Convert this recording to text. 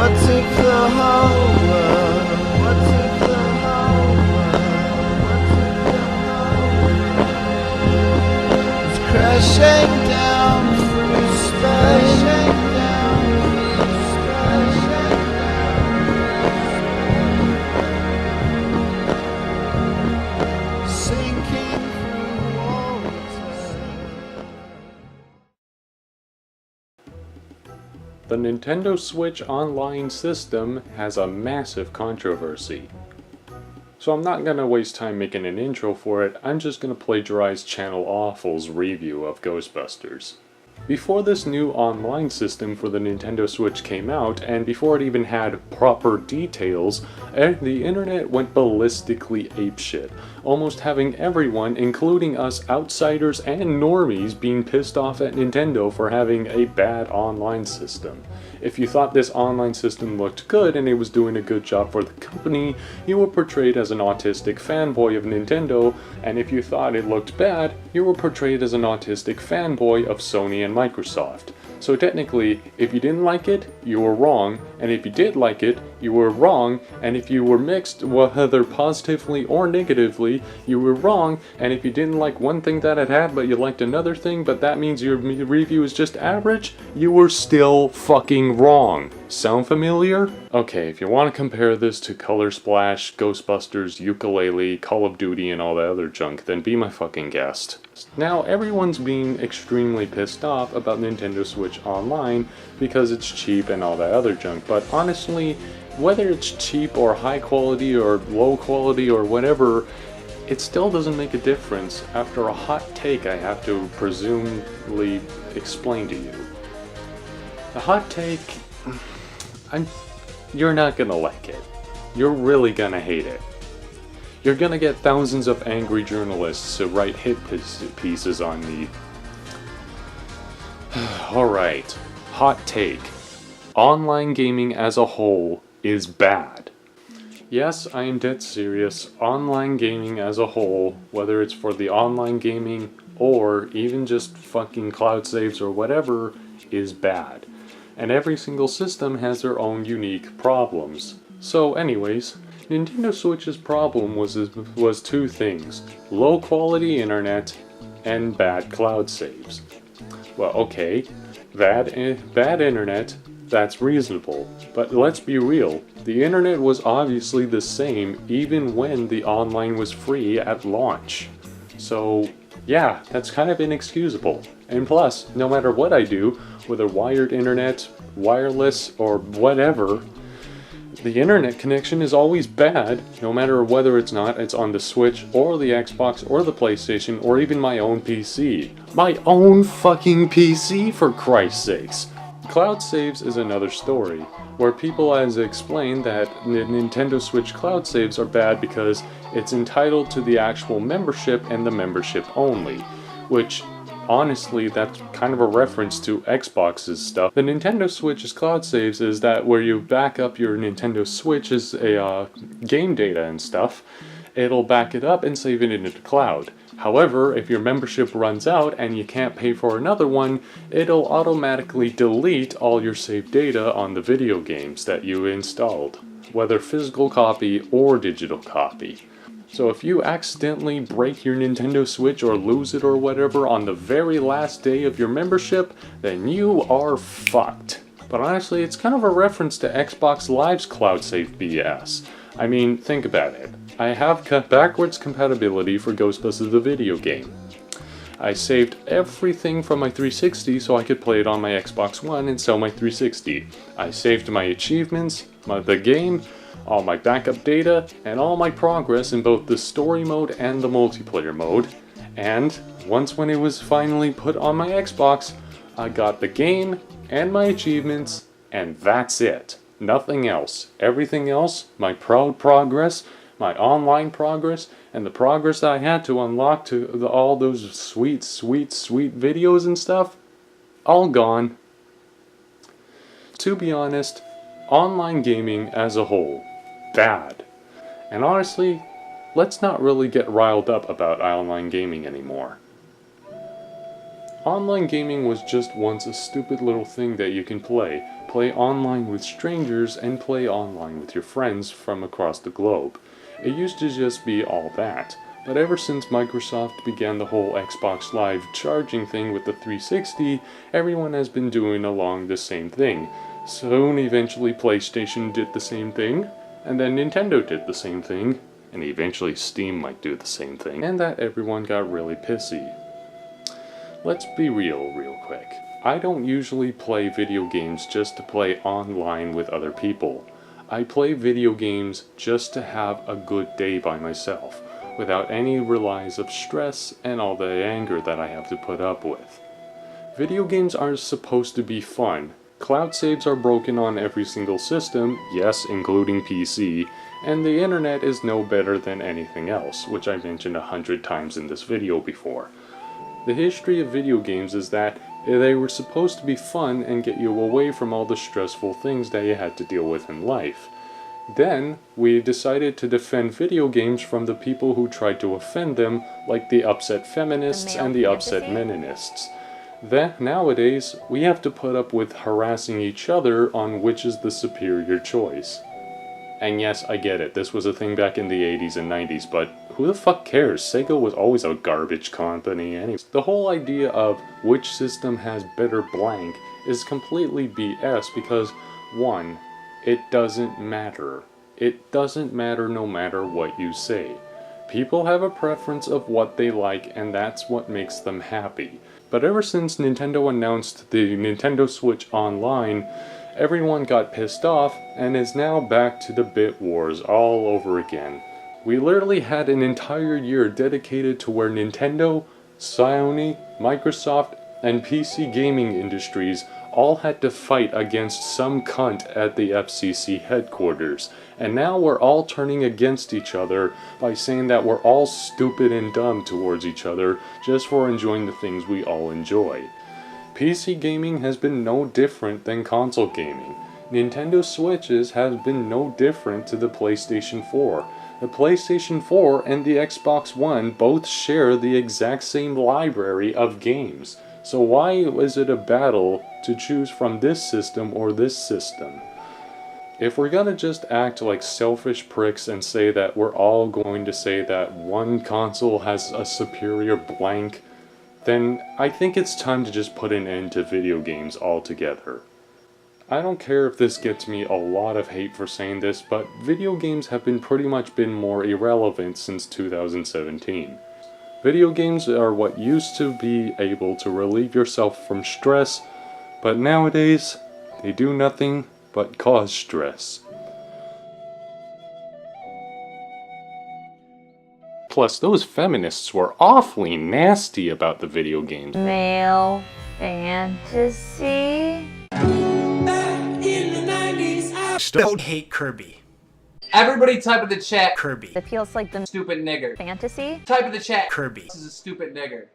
What if the whole world, what if the whole world is crashing down through space, sinking through water. The Nintendo Switch Online system has a massive controversy. So I'm not gonna waste time making an intro for it, I'm just gonna plagiarize Channel Awful's review of Ghostbusters. Before this new online system for the Nintendo Switch came out, and before it even had proper details, the internet went ballistically apeshit, almost having everyone, including us outsiders and normies, being pissed off at Nintendo for having a bad online system. If you thought this online system looked good and it was doing a good job for the company, you were portrayed as an autistic fanboy of Nintendo, and if you thought it looked bad, you were portrayed as an autistic fanboy of Sony and Microsoft. So technically, if you didn't like it, you were wrong, and if you did like it, you were wrong, and if you were mixed, whether positively or negatively, you were wrong, and if you didn't like one thing that it had but you liked another thing, but that means your review is just average, you were still fucking wrong. Sound familiar? Okay, if you want to compare this to Color Splash, Ghostbusters, Yooka-Laylee, Call of Duty, and all that other junk, then be my fucking guest. Now, everyone's being extremely pissed off about Nintendo Switch Online because it's cheap and all that other junk, but honestly, whether it's cheap or high quality or low quality or whatever, it still doesn't make a difference after a hot take I have to presumably explain to you. The hot take, you're not gonna like it. You're really gonna hate it. You're gonna get thousands of angry journalists to write hit pieces on me. Alright, hot take. Online gaming as a whole is bad. Yes, I am dead serious. Online gaming as a whole, whether it's for the online gaming or even just fucking cloud saves or whatever, is bad. And every single system has their own unique problems. So anyways, Nintendo Switch's problem was two things: low quality internet and bad cloud saves. Well, okay, bad internet, that's reasonable, but let's be real, the internet was obviously the same even when the online was free at launch. So yeah, that's kind of inexcusable. And plus, no matter what I do, whether wired internet, wireless, or whatever, the internet connection is always bad, no matter whether it's on the Switch, or the Xbox, or the PlayStation, or even my own PC. My own fucking PC, for Christ's sakes! Cloud saves is another story, where people has explained that Nintendo Switch cloud saves are bad because it's entitled to the actual membership and the membership only, which honestly, that's kind of a reference to Xbox's stuff. The Nintendo Switch's cloud saves is that where you back up your Nintendo Switch's game data and stuff, it'll back it up and save it into the cloud. However, if your membership runs out and you can't pay for another one, it'll automatically delete all your saved data on the video games that you installed, whether physical copy or digital copy. So if you accidentally break your Nintendo Switch or lose it or whatever on the very last day of your membership, then you are fucked. But honestly, it's kind of a reference to Xbox Live's cloud save BS. I mean, think about it. I have backwards compatibility for Ghostbusters the video game. I saved everything from my 360 so I could play it on my Xbox One and sell my 360. I saved my achievements, the game, all my backup data, and all my progress in both the story mode and the multiplayer mode. And once when it was finally put on my Xbox, I got the game and my achievements, and that's it. Nothing else. Everything else, my proud progress, my online progress, and the progress I had to unlock to all those sweet videos and stuff, all gone. To be honest, online gaming as a whole, bad. And honestly, let's not really get riled up about online gaming anymore. Online gaming was just once a stupid little thing that you can play. Play online with strangers and play online with your friends from across the globe. It used to just be all that. But ever since Microsoft began the whole Xbox Live charging thing with the 360, everyone has been doing along the same thing. Soon eventually PlayStation did the same thing, and then Nintendo did the same thing, and eventually Steam might do the same thing, and that everyone got really pissy. Let's be real quick. I don't usually play video games just to play online with other people. I play video games just to have a good day by myself, without any relies of stress and all the anger that I have to put up with. Video games are supposed to be fun. Cloud saves are broken on every single system, yes, including PC, and the internet is no better than anything else, which I mentioned 100 times in this video before. The history of video games is that they were supposed to be fun and get you away from all the stressful things that you had to deal with in life. Then, we decided to defend video games from the people who tried to offend them, like the upset feminists and the upset meninists. Then, nowadays, we have to put up with harassing each other on which is the superior choice. And yes, I get it, this was a thing back in the 80s and 90s, but who the fuck cares? Sega was always a garbage company anyways. The whole idea of which system has better blank is completely BS because, 1, it doesn't matter. It doesn't matter no matter what you say. People have a preference of what they like and that's what makes them happy. But ever since Nintendo announced the Nintendo Switch Online, everyone got pissed off and is now back to the bit wars all over again. We literally had an entire year dedicated to where Nintendo, Sony, Microsoft, and PC gaming industries all had to fight against some cunt at the FCC headquarters, and now we're all turning against each other by saying that we're all stupid and dumb towards each other just for enjoying the things we all enjoy. PC gaming has been no different than console gaming. Nintendo Switches has been no different to the PlayStation 4. The PlayStation 4 and the Xbox One both share the exact same library of games. So why is it a battle to choose from this system or this system? If we're gonna just act like selfish pricks and say that we're all going to say that one console has a superior blank, then I think it's time to just put an end to video games altogether. I don't care if this gets me a lot of hate for saying this, but video games have pretty much been more irrelevant since 2017. Video games are what used to be able to relieve yourself from stress, but nowadays, they do nothing but cause stress. Plus, those feminists were awfully nasty about the video games. Male fantasy. Don't hate Kirby. Everybody type in the chat Kirby. It feels like the stupid nigger. fantasy. Type in the chat Kirby. this is a stupid nigger.